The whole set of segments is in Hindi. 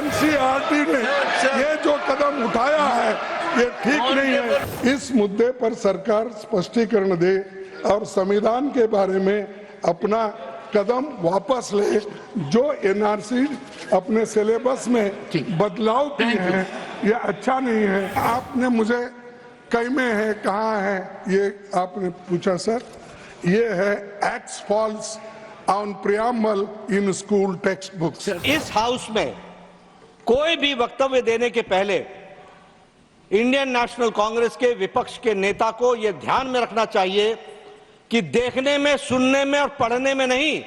एनसीईआरटी ने ये जो कदम उठाया है ये ठीक नहीं है। इस मुद्दे पर सरकार स्पष्टीकरण दे और संविधान के बारे में अपना कदम वापस ले। जो एनआरसी अपने सिलेबस में बदलाव किए हैं ये अच्छा नहीं है। आपने मुझे कई में है कहाँ है ये आपने पूछा सर, ये है acts falls on preamble in school text books. इस हाउस में कोई भी वक्तव्य देने के पहले इंडियन नेशनल कांग्रेस के विपक्ष के नेता को यह ध्यान में रखना चाहिए कि देखने में, सुनने में और पढ़ने में नहीं,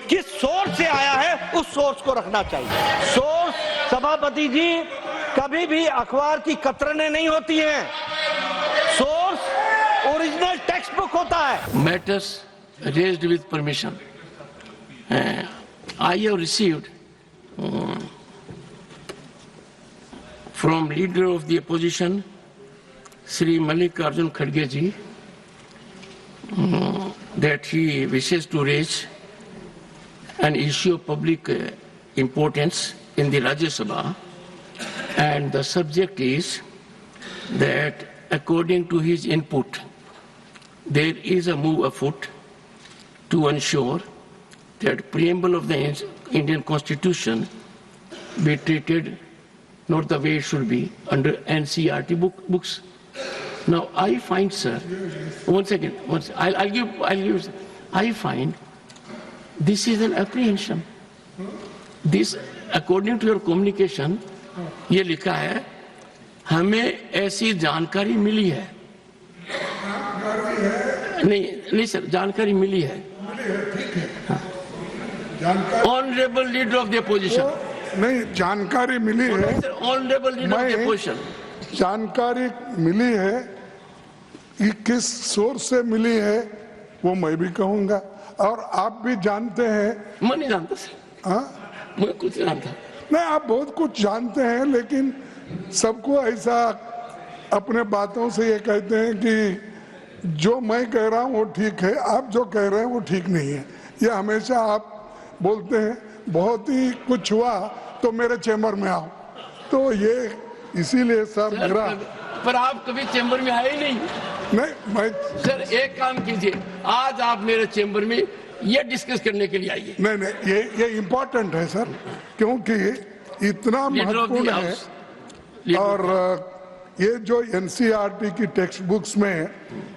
किस सोर्स से आया है उस सोर्स को रखना चाहिए। सोर्स सभापति जी कभी भी अखबार की कतरने नहीं होती हैं, सोर्स ओरिजिनल टेक्स्ट बुक होता है। Matters raised with permission, I have received from leader of the opposition Sri Mallikarjun Kharge ji that he wishes to raise an issue of public importance in the Rajya Sabha, and the subject is that according to his input there is a move afoot to ensure that preamble of the Indian Constitution be treated not the way it should be under NCERT books. Now I find, sir, one second, I'll give, I find this is an apprehension. This, according to your communication, ये लिखा है हमें ऐसी जानकारी मिली है। नहीं सर, जानकारी मिली है। Honourable leader of the opposition, नहीं जानकारी मिली है, honourable leader of the opposition, जानकारी मिली है कि किस सोर्स से मिली है वो मैं भी कहूंगा और आप भी जानते हैं। मैं नहीं जानता सर, हाँ मैं कुछ नहीं जानता। नहीं, आप बहुत कुछ जानते हैं लेकिन सबको ऐसा अपने बातों से ये कहते हैं कि जो मैं कह रहा हूँ वो ठीक है, आप जो कह रहे हैं वो ठीक नहीं है। ये हमेशा आप बोलते हैं बहुत ही कुछ हुआ तो मेरे चैम्बर में आओ, तो ये इसीलिए सर मेरा। पर आप कभी चैम्बर में आए नहीं। नहीं मैं सर एक काम कीजिए, आज आप मेरे चैम्बर में ये डिस्कस करने के लिए आइए। नहीं ये इम्पोर्टेंट है सर, क्योंकि इतना महत्वपूर्ण है। और ये जो एनसीईआरटी की टेक्स्ट बुक्स में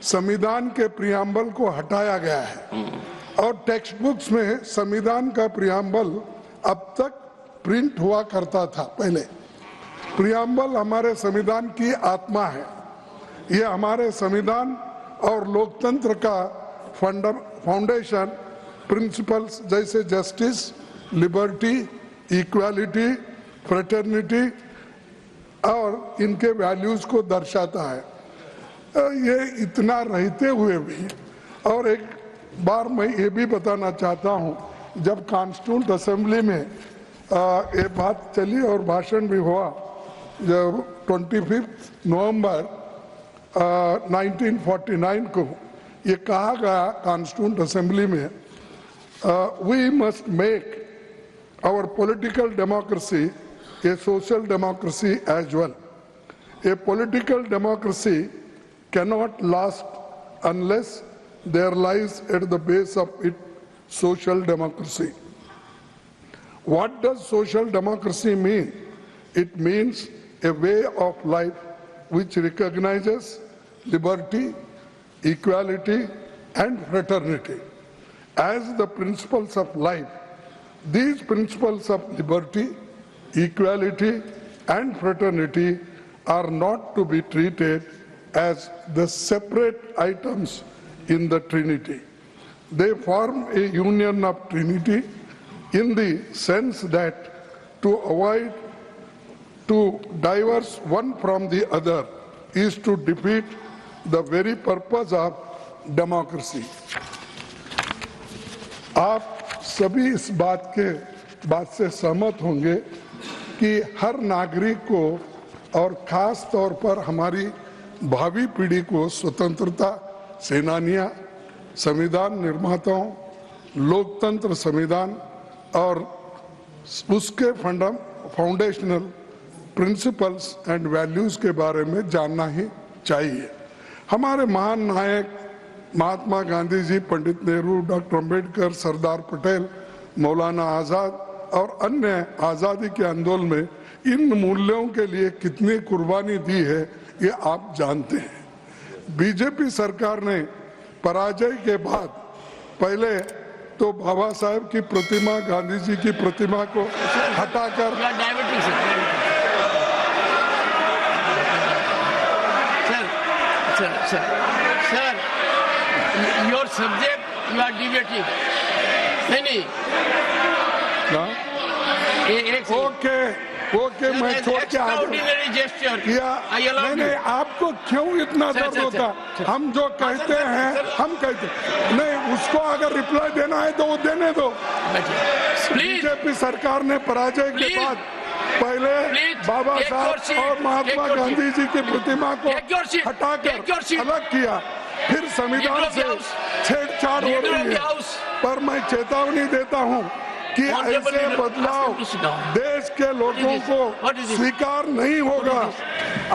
संविधान के प्रियम्बल को हटाया गया है और टेक्स्ट बुक्स में संविधान का प्रियम्बल अब तक प्रिंट हुआ करता था। पहले प्रियम्बल हमारे संविधान की आत्मा है, ये हमारे संविधान और लोकतंत्र का फाउंडेशन प्रिंसिपल्स जैसे जस्टिस, लिबर्टी, इक्वालिटी, फ्रेटर्निटी और इनके वैल्यूज को दर्शाता है। ये इतना रहते हुए भी, और एक बार मैं ये भी बताना चाहता हूँ, जब कॉन्स्टिट्यूंट असेंबली में ये बात चली और भाषण भी हुआ, जब 25 नवंबर 1949 को ये कहा गया कॉन्स्टिट्यूंट असेंबली में, we must make our political democracy a social democracy as well. A political democracy cannot last unless there lies at the base of it social democracy. What does social democracy mean? It means a way of life which recognizes liberty, equality, and fraternity as the principles of life. These principles of liberty, equality, and fraternity are not to be treated as the separate items in the Trinity. They form a union of Trinity in the sense that to avoid to diverge one from the other is to defeat the very purpose of democracy. आप सभी इस बात से सहमत होंगे कि हर नागरिक को और खास तौर पर हमारी भावी पीढ़ी को स्वतंत्रता सेनानियां, संविधान निर्माताओं, लोकतंत्र संविधान और उसके फाउंडेशनल प्रिंसिपल्स एंड वैल्यूज के बारे में जानना ही चाहिए। हमारे महान नायक महात्मा गांधी जी, पंडित नेहरू, डॉक्टर अंबेडकर, सरदार पटेल, मौलाना आजाद और अन्य आज़ादी के आंदोलन में इन मूल्यों के लिए कितनी कुर्बानी दी है ये आप जानते हैं। बीजेपी सरकार ने पराजय के बाद पहले तो बाबा साहेब की प्रतिमा, गांधी जी की प्रतिमा को हटाकर sir, your subject you are debating. नहीं ओके मैं छोड़ के आ किया। नहीं, आपको क्यों इतना दर्द होता? हम जो कहते हैं हम कहते नहीं, उसको अगर रिप्लाई देना है तो वो देने दो। बीजेपी सरकार ने पराजय के बाद पहले बाबा साहब और महात्मा गांधी जी की प्रतिमा को हटाकर अलग किया, फिर संविधान से छेड़छाड़ हो रही है। पर मैं चेतावनी देता हूं कि ऐसे बदलाव देश के लोगों को स्वीकार नहीं होगा।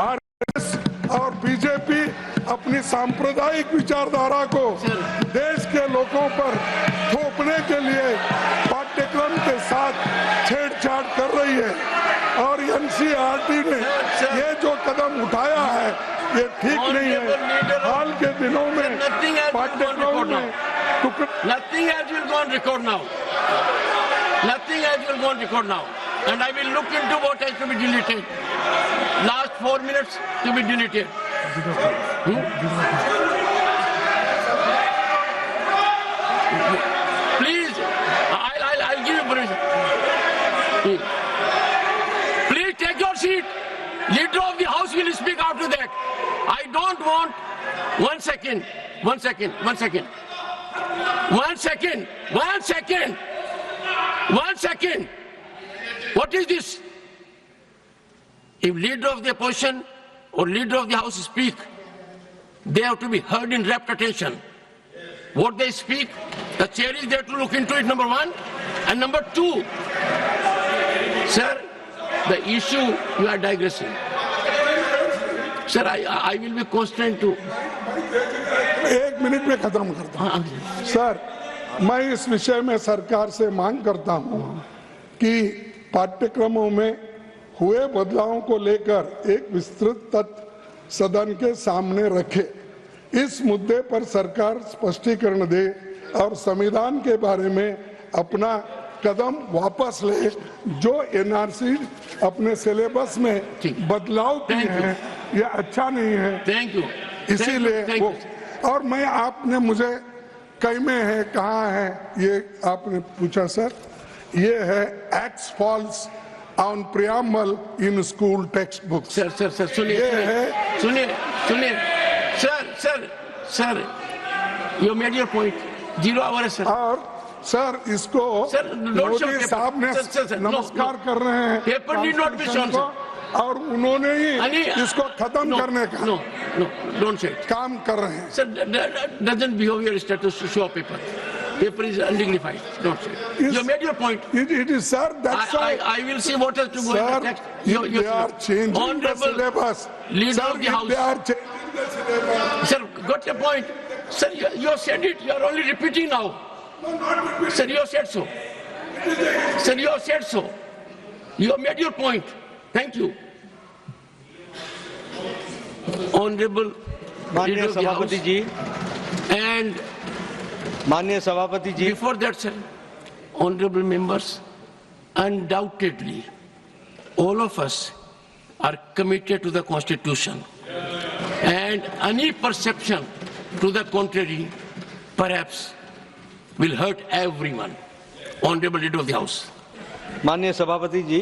आरएसएस और बीजेपी अपनी सांप्रदायिक विचारधारा को देश के लोगों पर थोपने के लिए पाठ्यक्रम के साथ छेड़छाड़ कर रही है और एनसीईआरटी ने ये जो कदम उठाया है ये ठीक नहीं है। हाल के दिनों में पाठ्यक्रम में Nothing else will go on record now. Nothing else will go on record now. And I will look into what has to be deleted. Last 4 minutes to be deleted. Please, I'll give you permission. Please take your seat. Leader of the House will speak after that. I don't want 1 second. 1 second. 1 second. 1 second. 1 second. 1 second. What is this? If leader of the opposition or leader of the House speak, they have to be heard in rapt attention. What they speak, the chair is there to look into it, number one. And number two, sir, the issue you are digressing. Sir, I will be constrained to. 1 minute में खत्म करता हूं। सर, मैं इस विषय में सरकार से मांग करता हूं कि पाठ्यक्रमों में हुए बदलावों को लेकर एक विस्तृत तथ्य सदन के सामने रखे। इस मुद्दे पर सरकार स्पष्टीकरण दे और संविधान के बारे में अपना कदम वापस ले। जो एनआरसी अपने सिलेबस में बदलाव किए हैं ये अच्छा नहीं है। Thank you. इसीलिए वो, और मैं आपने मुझे कई में है कहाँ है ये आपने पूछा सर, ये है acts falls on preamble in school text book. Sir सुनिए sir you made your point. 0 hour है सर। और सर इसको मोदी साहब ने नमस्कार कर रहे हैं paper need not be shown और उन्होंने ही इसको खत्म करने का डोंट से काम कर रहे हैं। Sir doesn't behave your status to show paper. Paper is undignified. Don't say. You made your point. It is, sir. That's why I will see what has to go in the text. They are changing the syllabus. Leader of the House. They are changing the syllabus. Sir, got your point. Sir, you said it. You are only repeating now. No, not repeating. Sir, you said so. Sir, you said so. You have made your point. Thank you. Honorable माननीय सभापति जी and माननीय सभापति जी, before that, sir, honorable members, undoubtedly, all of us are committed to the Constitution, and any perception to the contrary, perhaps, will hurt everyone. Honorable Leader of the House. माननीय सभापति जी,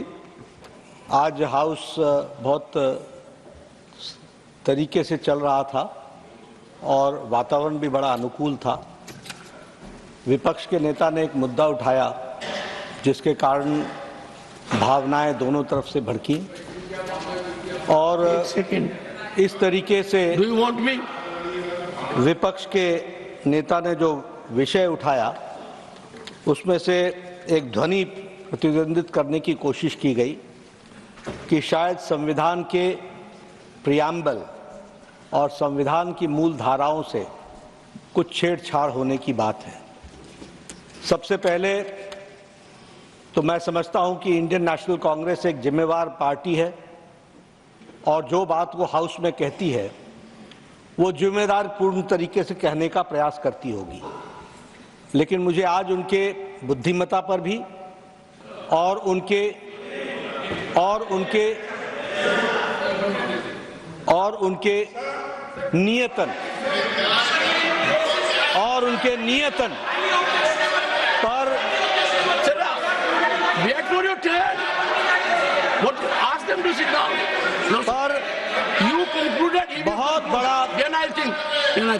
आज हाउस बहुत तरीके से चल रहा था और वातावरण भी बड़ा अनुकूल था। विपक्ष के नेता ने एक मुद्दा उठाया जिसके कारण भावनाएं दोनों तरफ से भड़की और इस तरीके से विपक्ष के नेता ने जो विषय उठाया उसमें से एक ध्वनि प्रतिद्वंदित करने की कोशिश की गई कि शायद संविधान के प्रियम्बल और संविधान की मूल धाराओं से कुछ छेड़छाड़ होने की बात है। सबसे पहले तो मैं समझता हूं कि इंडियन नेशनल कांग्रेस एक जिम्मेवार पार्टी है और जो बात वो हाउस में कहती है वो जिम्मेदार पूर्ण तरीके से कहने का प्रयास करती होगी, लेकिन मुझे आज उनके बुद्धिमत्ता पर भी और उनके नियतन पर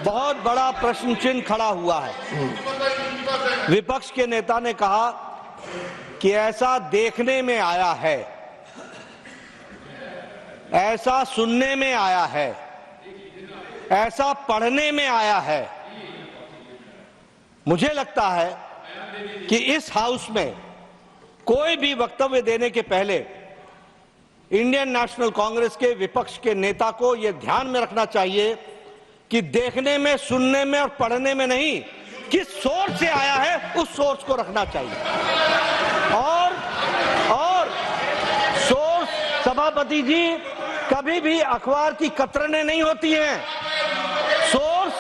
बहुत बड़ा प्रश्न चिन्ह खड़ा हुआ है। विपक्ष के नेता ने कहा कि ऐसा देखने में आया है, ऐसा सुनने में आया है, ऐसा पढ़ने में आया है। मुझे लगता है कि इस हाउस में कोई भी वक्तव्य देने के पहले इंडियन नेशनल कांग्रेस के विपक्ष के नेता को यह ध्यान में रखना चाहिए कि देखने में, सुनने में और पढ़ने में नहीं, किस सोर्स से आया है उस सोर्स को रखना चाहिए। और सोर्स, सभापति जी, कभी भी अखबार की कतरनें नहीं होती हैं। सोर्स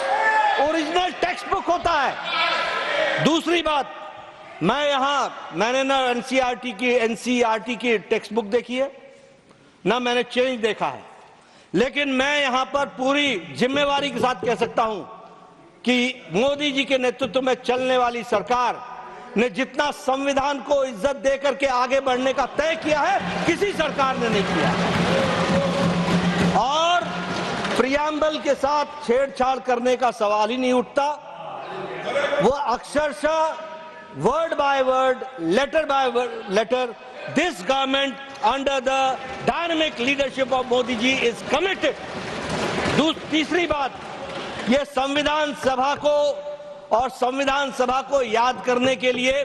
ओरिजिनल टेक्स्ट बुक होता है। दूसरी बात, मैंने ना एनसीईआरटी की टेक्स्ट बुक देखी है, ना मैंने चेंज देखा है, लेकिन मैं यहां पर पूरी जिम्मेवारी के साथ कह सकता हूं कि मोदी जी के नेतृत्व में चलने वाली सरकार ने जितना संविधान को इज्जत देकर के आगे बढ़ने का तय किया है, किसी सरकार ने नहीं किया। और प्रियम्बल के साथ छेड़छाड़ करने का सवाल ही नहीं उठता। वो अक्षरशः word by word, letter by letter, this government under the dynamic leadership of Modi ji is committed. तीसरी बात, ये संविधान सभा को याद करने के लिए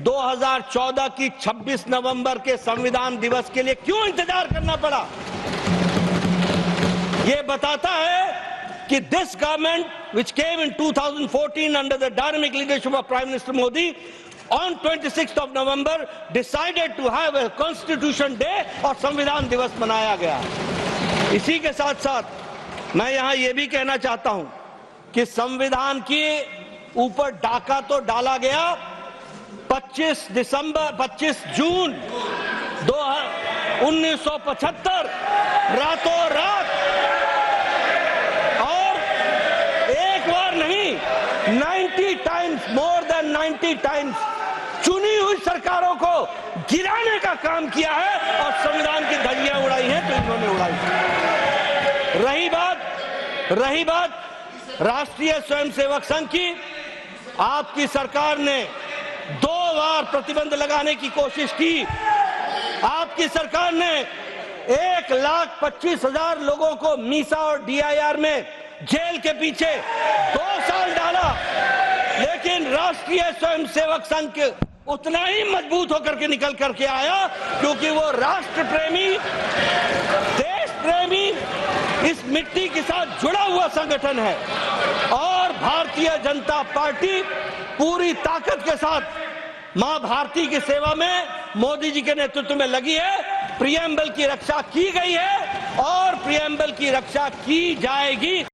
2014 की 26 नवंबर के संविधान दिवस के लिए क्यों इंतजार करना पड़ा? ये बताता है कि this government which came in 2014 under the dynamic leadership of Prime Minister Modi on 26th of November decided to have a Constitution Day और संविधान दिवस मनाया गया। इसी के साथ साथ मैं यहां यह भी कहना चाहता हूं कि संविधान के ऊपर डाका तो डाला गया 25 जून 1975 रातों रात, 90 टाइम्स, मोर देन 90 टाइम्स चुनी हुई सरकारों को गिराने का काम किया है और संविधान की धज्जियां उड़ाई हैं तो इन्होंने उड़ाई। रही बात राष्ट्रीय स्वयंसेवक संघ की, आपकी सरकार ने 2 बार प्रतिबंध लगाने की कोशिश की। आपकी सरकार ने 1,25,000 लोगों को मीसा और डीआईआर में जेल के पीछे 2 साल डाला, लेकिन राष्ट्रीय स्वयंसेवक संघ उतना ही मजबूत होकर के निकल करके आया क्योंकि वो राष्ट्र प्रेमी, देश प्रेमी, इस मिट्टी के साथ जुड़ा हुआ संगठन है। और भारतीय जनता पार्टी पूरी ताकत के साथ मां भारती की सेवा में मोदी जी के नेतृत्व में लगी है। प्रियम्बल की रक्षा की गई है और प्रियम्बल की रक्षा की जाएगी।